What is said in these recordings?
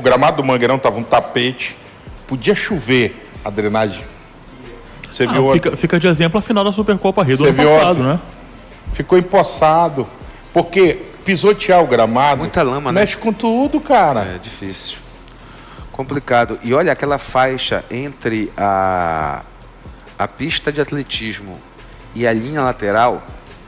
O gramado do Mangueirão estava um tapete, podia chover a drenagem. Você viu fica de exemplo a final da Supercopa Rio do Você ano viu passado, ontem? né? Ficou empoçado, porque pisotear o gramado muita lama, mexe com tudo, cara. É difícil. Complicado. E olha aquela faixa entre a pista de atletismo e a linha lateral,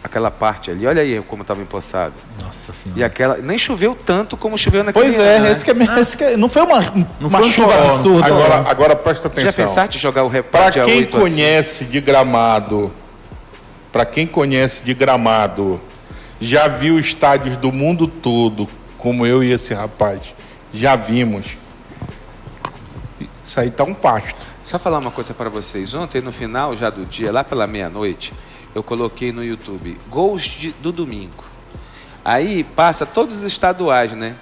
aquela parte ali, olha aí como estava empoçado. Nossa Senhora. E aquela, nem choveu tanto como choveu naquele Pois ano, né? esse que é, não foi uma foi um chuva toró. absurda. Agora presta atenção. Já pensaste em jogar o Para reparte a quem 8 assim? conhece de gramado, já viu estádios do mundo todo, como eu e esse rapaz, já vimos. Isso aí tá um pasto. Só falar uma coisa para vocês. Ontem, no final já do dia, lá pela meia-noite, eu coloquei no YouTube gols do domingo. Aí passa todos os estaduais, né?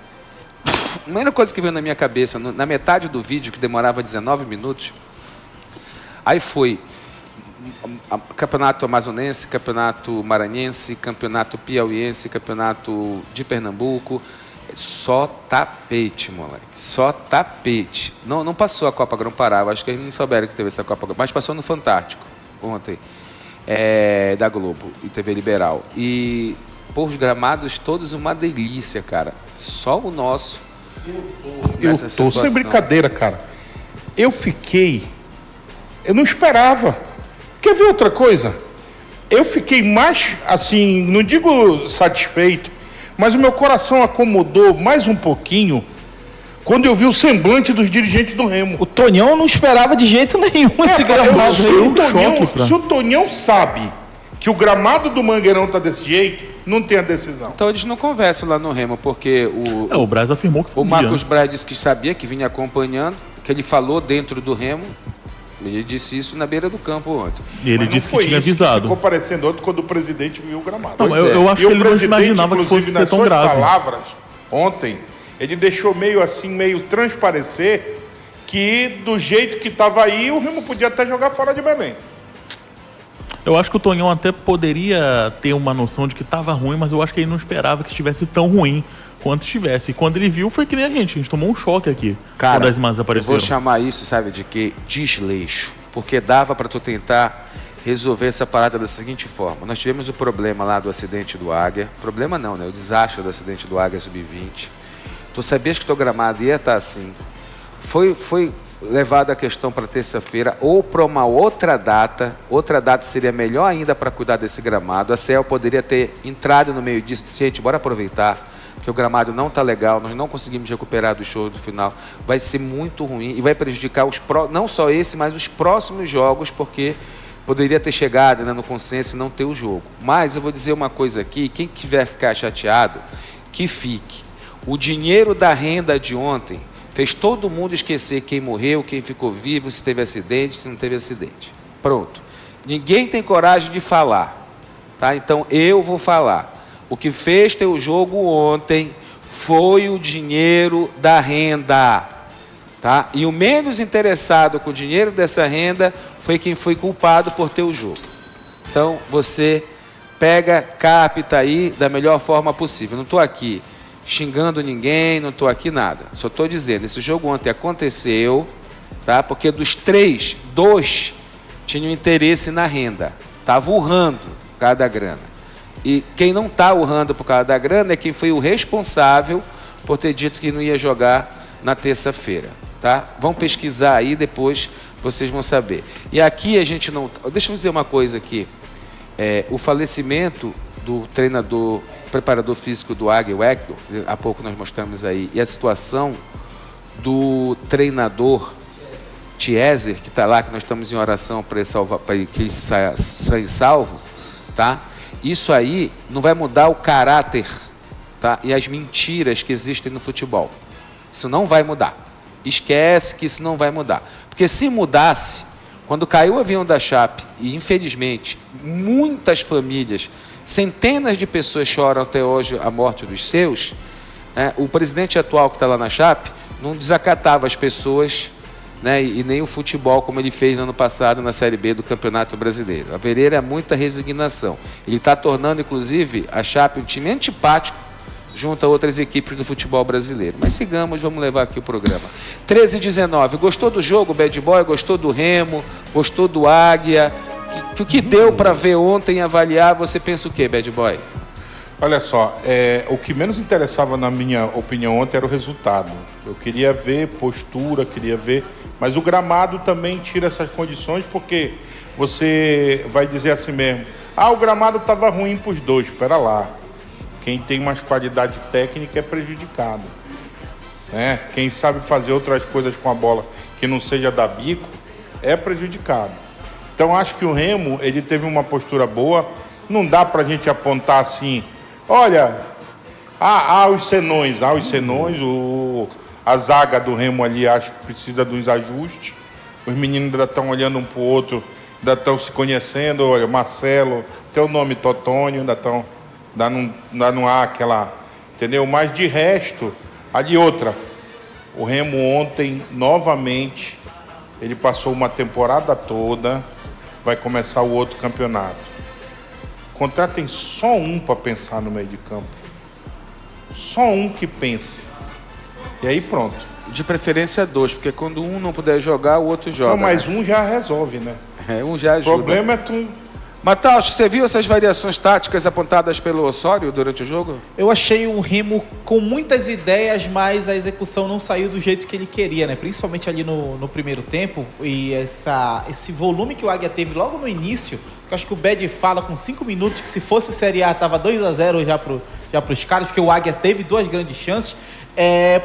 A primeira coisa que veio na minha cabeça, na metade do vídeo, que demorava 19 minutos, aí foi campeonato amazonense, campeonato maranhense, campeonato piauiense, campeonato de Pernambuco. Só tapete, moleque. Só tapete. Não passou a Copa Grão-Pará. Eu acho que eles não souberam que teve essa Copa Grão, mas passou no Fantástico ontem, da Globo e TV Liberal. E os gramados todos uma delícia, cara. Só o nosso. Eu tô sem brincadeira, cara. Eu não esperava. Quer ver outra coisa? Eu fiquei mais, assim, não digo satisfeito, mas o meu coração acomodou mais um pouquinho quando eu vi o semblante dos dirigentes do Remo. O Tonhão não esperava de jeito nenhum esse gramado. Se o Tonhão sabe que o gramado do Mangueirão tá desse jeito, não tem a decisão. Então eles não conversam lá no Remo, porque O Braz afirmou que sabia. o Marcos Braz disse que sabia, que vinha acompanhando, que ele falou dentro do Remo. Ele disse isso na beira do campo ontem. E ele Mas não disse que foi tinha isso avisado. Ficou parecendo outro quando o presidente viu o gramado. Não, Pois é. eu acho E que o ele não presidente, imaginava que fosse inclusive, ser nas tão suas grave. palavras, ontem, ele deixou meio transparecer que do jeito que estava aí, o Remo podia até jogar fora de Belém. Eu acho que o Tonhão até poderia ter uma noção de que estava ruim, mas eu acho que ele não esperava que estivesse tão ruim quanto estivesse. E quando ele viu, foi que nem a gente tomou um choque aqui Cara, quando as imagens eu apareceram. vou chamar isso, sabe de quê? Desleixo. Porque dava para tu tentar resolver essa parada da seguinte forma. Nós tivemos o problema lá do acidente do Águia. Problema não, né? O desastre do acidente do Águia Sub-20. Tu sabias que teu gramado ia estar assim. Foi levada a questão para terça-feira ou para uma outra data. Outra data seria melhor ainda para cuidar desse gramado. A CEL poderia ter entrado no meio disso e disse, gente, bora aproveitar, porque o gramado não está legal, nós não conseguimos recuperar do show do final. Vai ser muito ruim e vai prejudicar não só esse, mas os próximos jogos, porque poderia ter chegado, né, no consenso e não ter o jogo. Mas eu vou dizer uma coisa aqui, quem quiser ficar chateado, que fique. O dinheiro da renda de ontem fez todo mundo esquecer quem morreu, quem ficou vivo, se teve acidente, se não teve acidente. Pronto. Ninguém tem coragem de falar, tá? Então eu vou falar. O que fez ter o jogo ontem foi o dinheiro da renda, tá? E o menos interessado com o dinheiro dessa renda foi quem foi culpado por ter o jogo. Então você pega, capta aí da melhor forma possível. Não estou aqui xingando ninguém, não estou aqui nada. Só estou dizendo, esse jogo ontem aconteceu, tá? Porque dos 3, 2 tinham interesse na renda. Estava urrando cada grana. E quem não está urrando por causa da grana é quem foi o responsável por ter dito que não ia jogar na terça-feira, tá? Vão pesquisar aí, depois vocês vão saber. E aqui a gente não... Deixa eu dizer uma coisa aqui. O falecimento do treinador, preparador físico do Águia, o Hector, há pouco nós mostramos aí, e a situação do treinador Tiezer, que está lá, que nós estamos em oração para que ele saia salvo, tá? Isso aí não vai mudar o caráter, tá? E as mentiras que existem no futebol. Isso não vai mudar. Esquece que isso não vai mudar. Porque se mudasse, quando caiu o avião da Chape, e infelizmente muitas famílias, centenas de pessoas choram até hoje a morte dos seus, né? O presidente atual que está lá na Chape não desacatava as pessoas, né, e nem o futebol como ele fez no ano passado na Série B do Campeonato Brasileiro. Haveria muita resignação. Ele está tornando, inclusive, a Chape um time antipático junto a outras equipes do futebol brasileiro. Mas sigamos, vamos levar aqui o programa. 13h19. Gostou do jogo, Bad Boy? Gostou do Remo? Gostou do Águia? O que deu para ver ontem e avaliar? Você pensa o quê, Bad Boy? Olha só, o que menos interessava, na minha opinião, ontem era o resultado. Eu queria ver postura, queria ver... Mas o gramado também tira essas condições, porque você vai dizer assim mesmo, o gramado estava ruim para os dois, espera lá. Quem tem mais qualidade técnica é prejudicado. Né? Quem sabe fazer outras coisas com a bola que não seja dar bico, é prejudicado. Então, acho que o Remo, ele teve uma postura boa. Não dá para a gente apontar assim, olha, os senões, a zaga do Remo ali, acho que precisa de uns ajustes. Os meninos ainda estão olhando um para o outro, ainda estão se conhecendo. Olha, Marcelo, teu nome Totônio, ainda não há aquela... Entendeu? Mas de resto, ali outra. O Remo ontem, novamente, ele passou uma temporada toda, vai começar o outro campeonato. Contratem só um para pensar no meio de campo. Só um que pense. E aí pronto. De preferência 2, porque quando um não puder jogar, o outro joga. Não, mas um já resolve, né? Um já ajuda. O problema é tu... Matheus, você viu essas variações táticas apontadas pelo Osório durante o jogo? Eu achei o Remo com muitas ideias, mas a execução não saiu do jeito que ele queria, né? Principalmente ali no primeiro tempo. E esse volume que o Águia teve logo no início, que eu acho que o Bad fala com 5 minutos, que se fosse Série A tava 2-0 já pros caras, porque o Águia teve 2 grandes chances.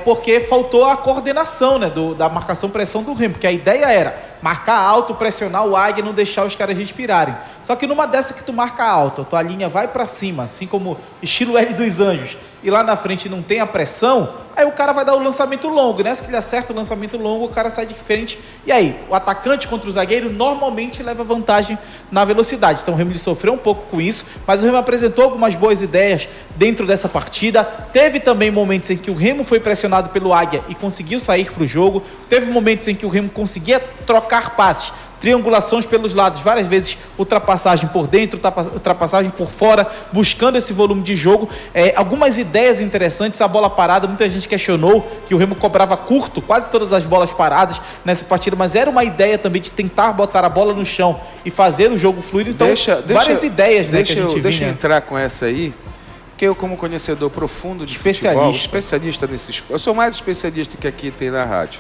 Porque faltou a coordenação, né, da marcação-pressão do Remo, porque a ideia era marcar alto, pressionar o Águia e não deixar os caras respirarem. Só que numa dessa que tu marca alto, a tua linha vai para cima, assim como estilo L dos Anjos, e lá na frente não tem a pressão, aí o cara vai dar o lançamento longo. Nessa que ele acerta o lançamento longo, o cara sai de frente, e aí o atacante contra o zagueiro normalmente leva vantagem na velocidade. Então o Remo sofreu um pouco com isso, mas o Remo apresentou algumas boas ideias dentro dessa partida. Teve também momentos em que o Remo foi pressionado pelo Águia e conseguiu sair para o jogo. Teve momentos em que o Remo conseguia trocar passes, triangulações pelos lados, várias vezes ultrapassagem por dentro, ultrapassagem por fora, buscando esse volume de jogo. Algumas ideias interessantes, a bola parada, muita gente questionou que o Remo cobrava curto, quase todas as bolas paradas nessa partida, mas era uma ideia também de tentar botar a bola no chão e fazer o jogo fluir. Então, várias ideias, né, que a gente Deixa eu entrar com essa aí, que eu, como conhecedor profundo de futebol, especialista nesse esporte, eu sou mais especialista que aqui tem na rádio.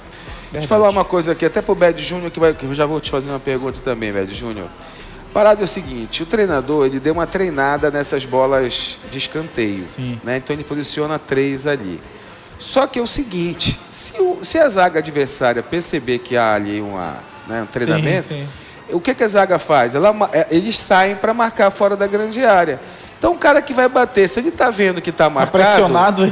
Deixa eu falar uma coisa aqui, até pro Bad Júnior, que eu já vou te fazer uma pergunta também, Bad Júnior. A parada é o seguinte, o treinador, ele deu uma treinada nessas bolas de escanteio, né? Então ele posiciona 3 ali. Só que é o seguinte, se a zaga adversária perceber que há ali um treinamento, o que a zaga faz? Eles saem para marcar fora da grande área. Então o cara que vai bater, se ele está vendo que está marcado, pressionado,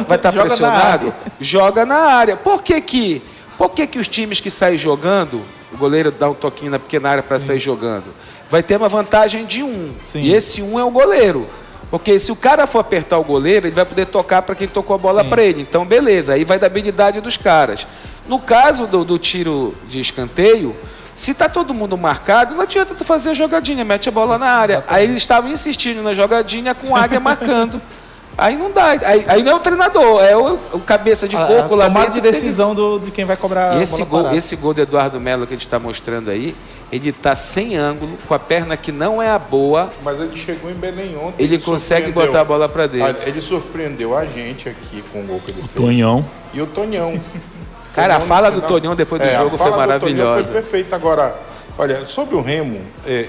vai estar pressionado, joga na área. Por que os times que saem jogando, o goleiro dá um toquinho na pequena área para sair jogando, vai ter uma vantagem de 1. E esse 1 é o goleiro. Porque se o cara for apertar o goleiro, ele vai poder tocar para quem tocou a bola para ele. Então, beleza, aí vai da habilidade dos caras. No caso do tiro de escanteio, se está todo mundo marcado, não adianta tu fazer a jogadinha, mete a bola na área. Exatamente. Aí eles estavam insistindo na jogadinha com o Águia marcando. Aí não dá, aí não é o treinador, é o cabeça de coco lá dentro. Tomada de decisão de quem vai cobrar a bola. Esse gol do Eduardo Melo que a gente está mostrando aí, ele está sem ângulo, com a perna que não é a boa. Mas ele chegou em Belém ontem. Ele consegue botar a bola para dentro. Ele surpreendeu a gente aqui com o gol que ele fez. Tonhão. E o Tonhão. Cara, a fala do Tonhão depois do jogo foi maravilhosa. Foi perfeita. Agora, olha, sobre o Remo,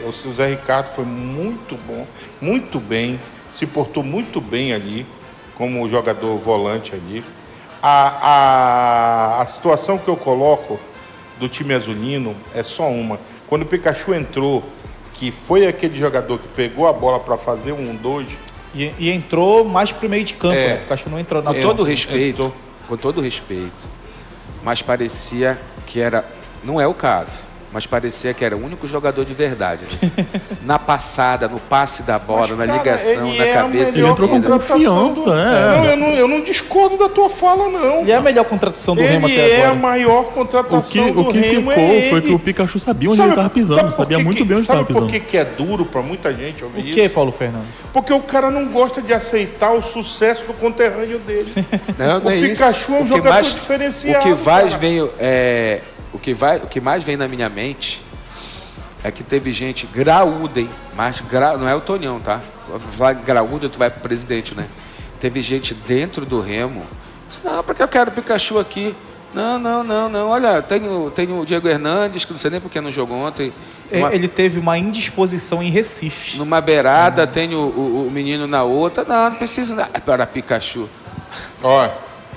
o Zé Ricardo foi muito bom, muito bem. Se portou muito bem ali, como jogador volante ali. A situação que eu coloco do time azulino é só uma. Quando o Pikachu entrou, que foi aquele jogador que pegou a bola para fazer 1-2... E entrou mais pro meio de campo, né? O Pikachu não entrou. Com todo respeito, mas parecia que era... Não é o caso. mas parecia que era o único jogador de verdade. Né? Na passada, no passe da bola, Mas, na cara, ligação, ele na é a cabeça. Ele entrou com melhor confiança, contratação Não, eu não discordo da tua fala, não. Ele é a melhor contratação do Remo Ele até é a agora. maior contratação do O que Remo. ficou foi que o Pikachu sabia onde ele estava pisando, sabia muito bem onde estava Sabe por pisando. que é duro pra muita gente ouvir O isso? que, Paulo Fernando? Porque o cara não gosta de aceitar o sucesso do conterrâneo dele. Não, não O é Pikachu é um isso. jogador diferenciado, O que mais vem na minha mente é que teve gente graúda, hein? Mas não é o Tonhão, tá? Vou falar graúda, tu vai pro presidente, né? Teve gente dentro do Remo. Disse, não, porque eu quero o Pikachu aqui. Não. Olha, tem o Diego Hernandes, que não sei nem porque não jogou ontem. Ele teve uma indisposição em Recife. Numa beirada, tem o menino na outra. Não precisa. Para Pikachu. Ó,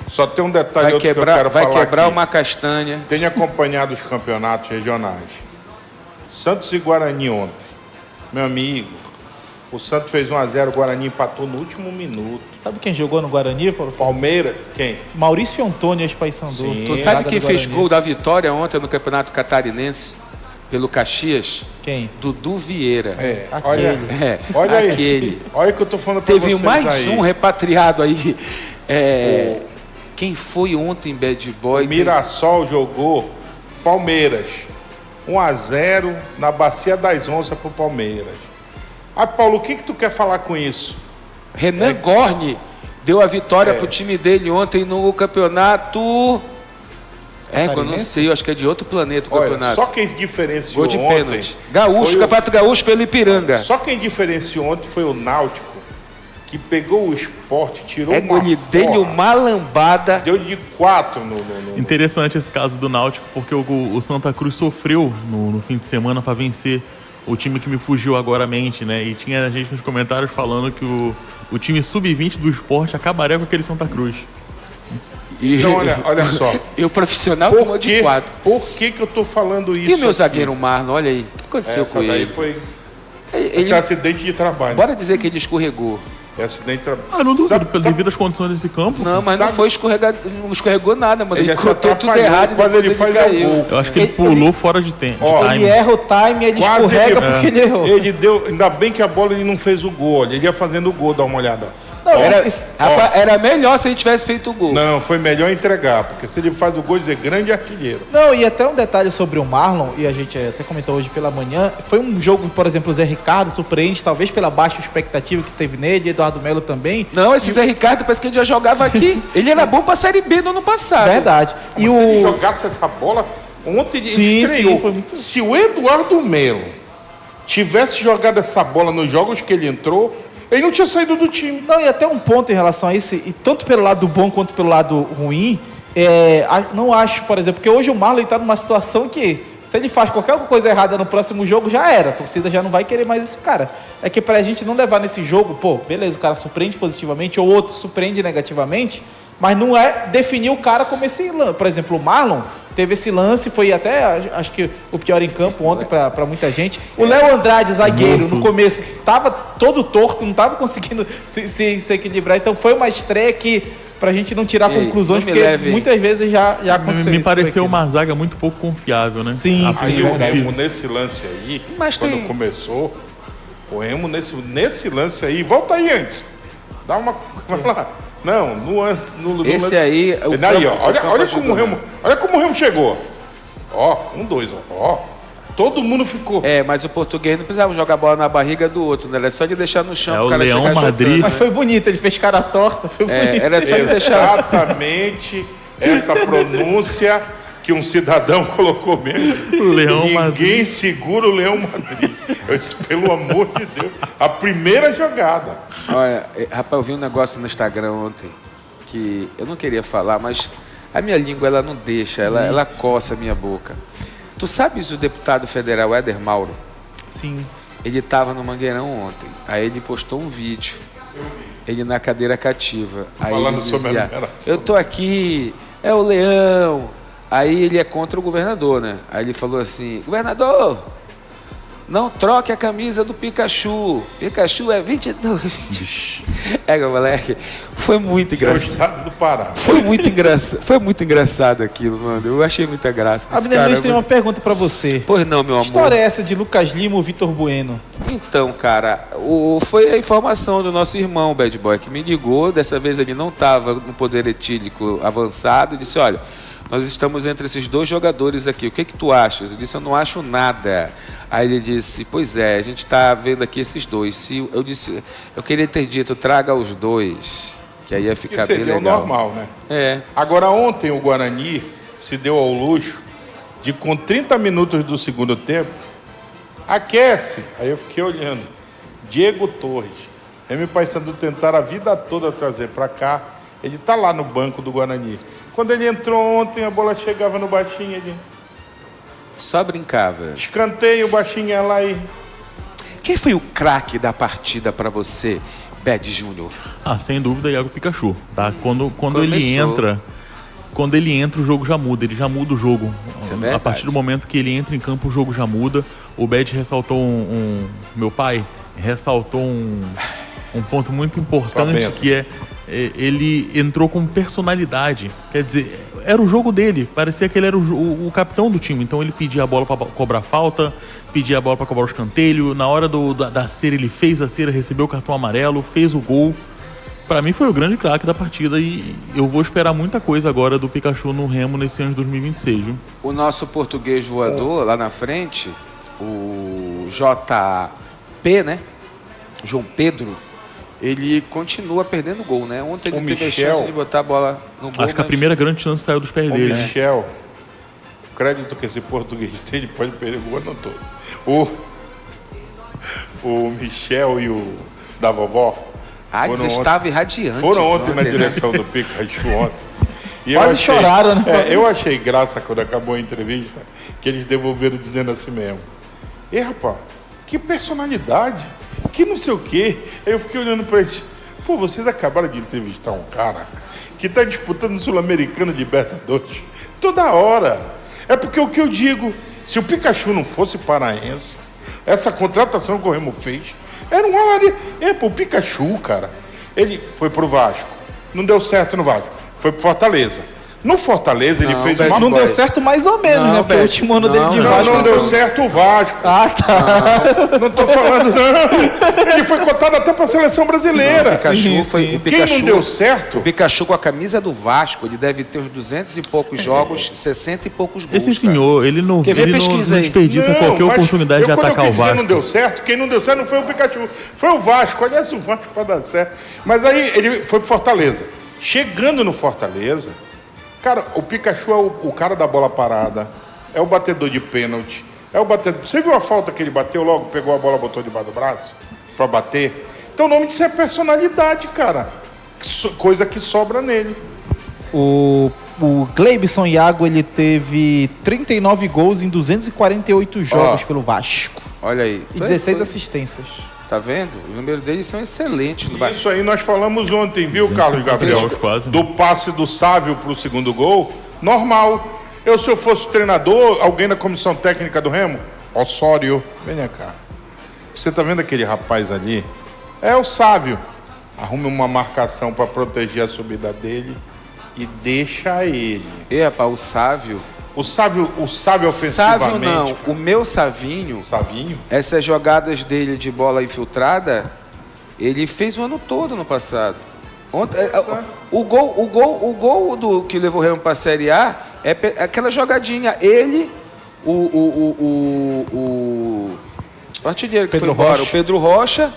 só tem um detalhe outro que eu quero Vai falar quebrar aqui. uma castanha. Tenho acompanhado os campeonatos regionais. Santos e Guarani ontem. Meu amigo, o Santos fez 1-0, o Guarani empatou no último minuto. Sabe quem jogou no Guarani, Paulo Fernando? Palmeiras, quem? Maurício Antônio, ex-Paysandu. Sim. Tu sabe Zaga quem do fez Guarani. gol da vitória ontem no Campeonato Catarinense? Pelo Caxias? Quem? Dudu Vieira. Olha, É, olha aí. aquele. Olha o que eu tô falando pra Teve vocês mais aí. um repatriado aí. Quem foi ontem, Bad Boy? O Mirassol jogou Palmeiras. 1-0 na Bacia das Onças pro Palmeiras. Aí, Paulo, o que tu quer falar com isso? Renan Gorni deu a vitória pro time dele ontem no campeonato. Eu não sei, eu acho que é de outro planeta o Olha, campeonato. só quem diferenciou Gol de ontem... pênalti. Gaúcho, foi o- Campeonato Gaúcho pelo Ipiranga. Só quem diferenciou ontem foi o Náutico, que pegou o Sport, tirou Ele deu uma lambada. Deu de 4 no... Interessante esse caso do Náutico, porque o Santa Cruz sofreu no fim de semana para vencer o time que me fugiu agora à mente, né? E tinha gente nos comentários falando que o time sub-20 do esporte acabaria com aquele Santa Cruz. Então, olha só. E o profissional tomou de 4. Por que eu tô falando isso? E o meu aqui? zagueiro Marlon, olha aí. O que aconteceu Essa com daí ele? foi... Ele- Esse é acidente de trabalho. Bora dizer que ele escorregou. É acidente de trabalho. Não duvido, Sabe- devido às condições desse campo. Não, mas não Sabe- foi escorregado, não escorregou nada, mano. Ele Ele se cortou tudo atrapalhou, errado e quase depois ele ele faz caiu. o gol. Eu acho que ele pulou fora de tempo. Ó, de Ele time. erra o time, ele Quase escorrega ele- porque ele errou. Ele deu... Ainda bem que a bola ele não fez o gol. Olha. Ele ia fazendo o gol, dá uma olhada. Não, Rapaz, era melhor se ele tivesse feito o gol. Não, foi melhor entregar, porque se ele faz o gol, dizer grande artilheiro. Não, e até um detalhe sobre o Marlon, e a gente até comentou hoje pela manhã, foi um jogo, por exemplo, o Zé Ricardo surpreende, talvez pela baixa expectativa que teve nele, Eduardo Melo também. Não, esse Zé Ricardo parece que ele já jogava aqui. Ele era bom pra Série B no ano passado. Verdade. Mas E se ele o... jogasse essa bola, ontem ele Sim, estreou. sim, foi muito- Se o Eduardo Melo tivesse jogado essa bola nos jogos que ele entrou, ele não tinha saído do time. Não, e até um ponto em relação a isso, e tanto pelo lado bom quanto pelo lado ruim, não acho, por exemplo, porque hoje o Marlon está numa situação que, se ele faz qualquer coisa errada no próximo jogo, já era. A torcida já não vai querer mais esse cara. É que pra gente não levar nesse jogo, pô, beleza, o cara surpreende positivamente, ou outro surpreende negativamente, mas não é definir o cara como esse lance. Por exemplo, o Marlon teve esse lance, foi até, acho que o pior em campo ontem pra muita gente. O Léo Andrade, zagueiro, no começo, tava todo torto, não tava conseguindo se equilibrar. Então foi uma estreia que, pra gente não tirar Ei, conclusões, não me porque leve. muitas vezes já aconteceu Me isso pareceu por aqui. uma zaga muito pouco confiável, né? Sim, A sim, Aí o verdade. Remo nesse lance aí, Mas quando tem- começou, o Remo nesse lance aí, volta aí antes. Dá uma. Vai lá. Não, no Esse lance. aí, o Aí, campo- ó, o olha, campo olha ajudou, como o Remo. Olha como o Remo chegou. Ó, 1-2, ó. Todo mundo ficou. Mas o português não precisava jogar a bola na barriga do outro, né? Era só de deixar no chão É pro o cara Leão chegar Madrid. chutando, Mas né? foi bonito, ele fez cara torta, foi bonito. Era só de deixar. Exatamente essa pronúncia que um cidadão colocou mesmo. Leão Ninguém Madrid. segura o Leão Madrid. Eu disse, pelo amor de Deus, a primeira jogada. Olha, rapaz, eu vi um negócio no Instagram ontem que eu não queria falar, mas a minha língua ela não deixa, ela coça a minha boca. Tu sabes o deputado federal Éder Mauro? Sim. Ele estava no Mangueirão ontem, aí ele postou um vídeo, ele na cadeira cativa, aí Falando ele sobre a dizia, numeração. eu tô aqui, é o Leão. Aí ele é contra o governador, né? Aí ele falou assim, governador, Não troque a camisa do Pikachu. Pikachu é 22. Moleque. Foi muito engraçado. Estado do Pará. Foi muito engraçado aquilo, mano. Eu achei muita graça. Abner Luiz tem uma pergunta pra você. Pois não, meu amor. Que história é essa de Lucas Lima ou Vitor Bueno? Então, cara, foi a informação do nosso irmão, Bad Boy, que me ligou. Dessa vez ele não estava no poder etílico avançado. E disse, olha, nós estamos entre esses 2 jogadores aqui. O que tu achas? Eu disse, eu não acho nada. Aí ele disse, pois é, a gente está vendo aqui esses 2. Eu disse, eu queria ter dito, traga os 2, que aí ia ficar bem legal. Seria o normal, né? É. Agora, ontem o Guarani se deu ao luxo de, com 30 minutos do segundo tempo, aquece. Aí eu fiquei olhando. Diego Torres. Remy Paysandu tentaram a vida toda trazer para cá. Ele está lá no banco do Guarani. Quando ele entrou ontem, a bola chegava no baixinho ali. Só brincava. Escanteio, o baixinho ia lá e... Quem foi o craque da partida para você, Bad Júnior? Sem dúvida, Iago Pikachu, tá? Quando ele entra, o jogo já muda. Ele já muda o jogo. Isso é verdade. A partir do momento que ele entra em campo, o jogo já muda. O Bad ressaltou meu pai ressaltou um ponto muito importante, que é ele entrou com personalidade. Quer dizer, era o jogo dele. Parecia que ele era o capitão do time. Então ele pedia a bola para cobrar falta, pedia a bola para cobrar o escanteio. Na hora da cera, ele fez a cera, recebeu o cartão amarelo, fez o gol. Para mim foi o grande craque da partida e eu vou esperar muita coisa agora do Pikachu no Remo nesse ano de 2026, viu? O nosso português voador lá na frente, o JP, né? João Pedro, ele continua perdendo gol, né? Ontem ele teve a chance de botar a bola no gol. Acho que a primeira grande chance saiu dos pés dele. O Michel, o crédito que esse português tem, ele pode perder o gol ano todo. O Michel e o da vovó. Você estava irradiante. Foram ontem na direção do Pikachu ontem. E quase choraram, né? Eu achei graça quando acabou a entrevista, que eles devolveram dizendo assim mesmo. Rapaz, que personalidade, que não sei o quê. Aí eu fiquei olhando pra eles. Pô, vocês acabaram de entrevistar um cara que tá disputando o Sul-Americano de Libertadores toda hora. É porque o que eu digo, se o Pikachu não fosse paraense, essa contratação que o Remo fez, era um alaria. O Pikachu, cara, ele foi pro Vasco. Não deu certo no Vasco. Foi pro Fortaleza. No Fortaleza, ele fez uma... Não deu certo mais ou menos, né? Porque o último ano dele de Vasco... Não deu certo o Vasco. Ah, tá. Não tô falando, não. Ele foi cotado até pra seleção brasileira. Quem não deu certo... O Pikachu com a camisa do Vasco, ele deve ter uns 200 e poucos jogos, 60 e poucos gols. Esse senhor, ele não desperdiça qualquer oportunidade de atacar o Vasco. Não deu certo, quem não deu certo não foi o Pikachu, foi o Vasco. Aliás, o Vasco pode dar certo. Mas aí ele foi pro Fortaleza. Chegando no Fortaleza... Cara, o Pikachu é o cara da bola parada, é o batedor de pênalti, é o batedor... Você viu a falta que ele bateu logo, pegou a bola, botou debaixo do braço pra bater? Então o nome disso é personalidade, cara. Coisa que sobra nele. O Gleibson Iago, ele teve 39 gols em 248 jogos pelo Vasco. Olha aí. E 16 assistências. Tá vendo? O número deles são excelentes. Isso aí nós falamos ontem, viu, Carlos Gabriel? Do passe do Sávio pro segundo gol, normal. Se eu fosse treinador, alguém da comissão técnica do Remo, Osório, venha cá. Você tá vendo aquele rapaz ali? É o Sávio. Arrume uma marcação para proteger a subida dele e deixa ele. Rapaz, o Sávio ofensivamente. Sávio não, cara. O meu Savinho, essas jogadas dele de bola infiltrada, ele fez o ano todo no passado. Ontem, o gol do que levou o Remo para a Série A é aquela jogadinha. Ele, o artilheiro que foi embora, o Pedro Rocha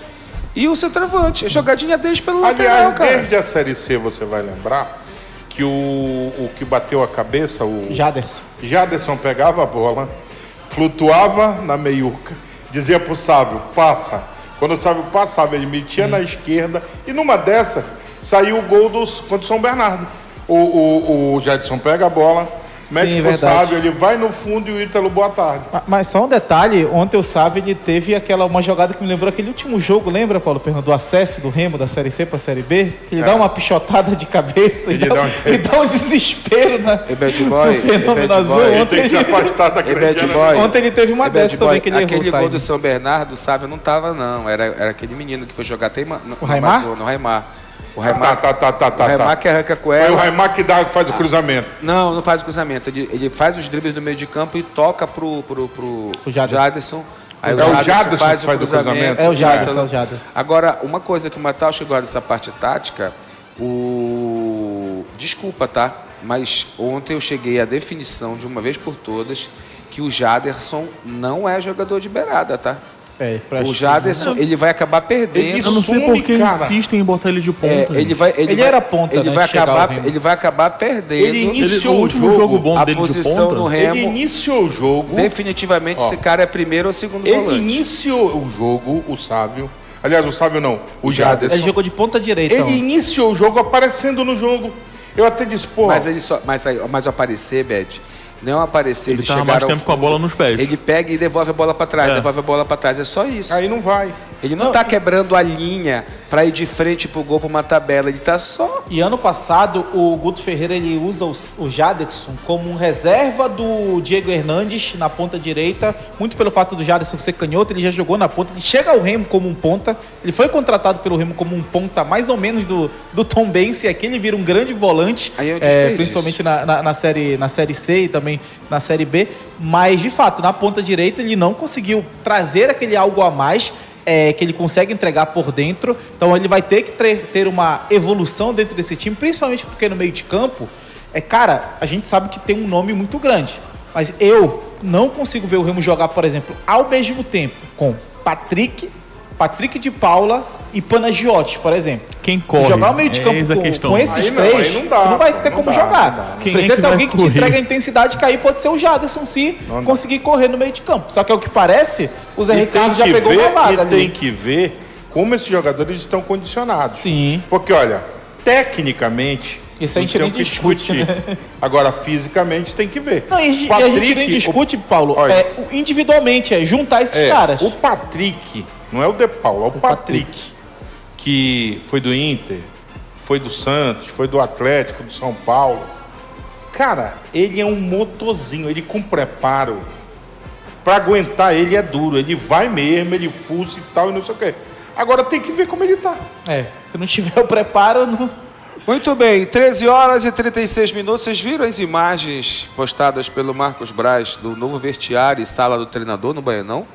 e o centroavante. A jogadinha deles pelo lateral, cara. Desde a Série C você vai lembrar que o que bateu a cabeça, o Jaderson pegava a bola, flutuava na meiuca, dizia pro Sávio, passa. Quando o Sávio passava, ele metia na esquerda e numa dessa saiu o gol contra o São Bernardo. O Jaderson pega a bola, mete Sim, pro verdade. Sávio, ele vai no fundo e o Ítalo, boa tarde. Mas só um detalhe, ontem o Sávio ele teve uma jogada que me lembrou aquele último jogo, lembra, Paulo Fernando, do acesso do Remo da Série C para a Série B? Ele dá uma pichotada de cabeça e dá um desespero E Bad Boy, no Fenômeno Azul. Ele tem que se afastar da Bad Boy. Ontem ele teve uma dessa também que ele errou. Aquele gol do São Bernardo, o Sávio não tava, não. Era aquele menino que foi jogar até no Raimar? No Raimar. O Raimar, O Raimar que arranca com ela. Foi o Raimar que faz o cruzamento. Não faz o cruzamento. Ele faz os dribles do meio de campo e toca pro Jaderson. Aí É o Jaderson faz que faz o cruzamento. É o Jaderson. Agora, uma coisa que o Matheus chegou dessa parte tática, desculpa, tá? Mas ontem eu cheguei à definição de uma vez por todas que o Jaderson não é jogador de beirada, tá? O Jaderson, ele vai acabar perdendo. Eu não sei por que insistem em botar ele de ponta. Ele era ponta, ele vai acabar perdendo. Ele iniciou o último jogo bom a dele posição de ponta. no Remo. Ele iniciou o jogo. Definitivamente esse cara é primeiro ou segundo Ele volante. iniciou o jogo, o Sávio. Aliás, o Sávio não, o Jaderson. Ele jogou de ponta direita. Ele iniciou o jogo aparecendo no jogo. Eu até disse, pô. Mas o aparecer, Bed, não aparecer, Ele ele tava chegar mais ao tempo com a fundo. bola nos pés. Ele pega e devolve a bola para trás, é só isso. Aí não vai. Ele não tá quebrando a linha para ir de frente pro gol, pra uma tabela, ele tá só... E ano passado, o Guto Ferreira ele usa o Jaderson como um reserva do Diego Hernandes na ponta direita, muito pelo fato do Jaderson ser canhoto, ele já jogou na ponta, ele chega ao Remo como um ponta, ele foi contratado pelo Remo como um ponta mais ou menos do Tombense, e aqui ele vira um grande volante, Aí é um desperdício. principalmente na série C e também na Série B, mas de fato, na ponta direita ele não conseguiu trazer aquele algo a mais, que ele consegue entregar por dentro, então ele vai ter que ter uma evolução dentro desse time, principalmente porque no meio de campo, cara, a gente sabe que tem um nome muito grande, mas eu não consigo ver o Remo jogar, por exemplo, ao mesmo tempo com Patrick de Paula e Panagiotti, por exemplo. Quem corre? Jogar o meio de campo com esses Aí três, não dá, vai ter não como dá, jogar. não dá. Quem Precisa é que ter vai alguém que te correr? entrega a intensidade, que aí pode ser o Jaderson, se conseguir correr no meio de campo. Só que é o que parece, o Zé Ricardo já pegou uma vaga ali. Tem que ver como esses jogadores estão condicionados. Sim. Porque, olha, tecnicamente... Isso a gente nem discute, né? Agora, fisicamente, tem que ver. Não, e a gente nem discute, Paulo, olha, individualmente, juntar esses caras. O Patrick, não é o De Paula, é o Patrick, que foi do Inter, foi do Santos, foi do Atlético, do São Paulo. Cara, ele é um motorzinho, ele com preparo. Pra aguentar ele é duro, ele vai mesmo, ele fuça e tal, e não sei o quê. Agora tem que ver como ele tá. Se não tiver o preparo, não... Muito bem, 13 horas e 36 minutos. Vocês viram as imagens postadas pelo Marcos Braz do novo vestiário e sala do treinador no Baianão?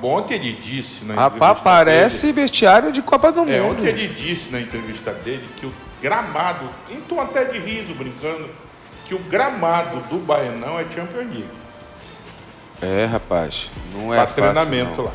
Ontem ele disse na Rapaz, entrevista parece dele, vestiário de Copa do Mundo. ontem ele disse na entrevista dele que o gramado, em tom até de riso, brincando, que o gramado do Baianão é Champions League. Rapaz, não é Pra fácil, treinamento não. lá.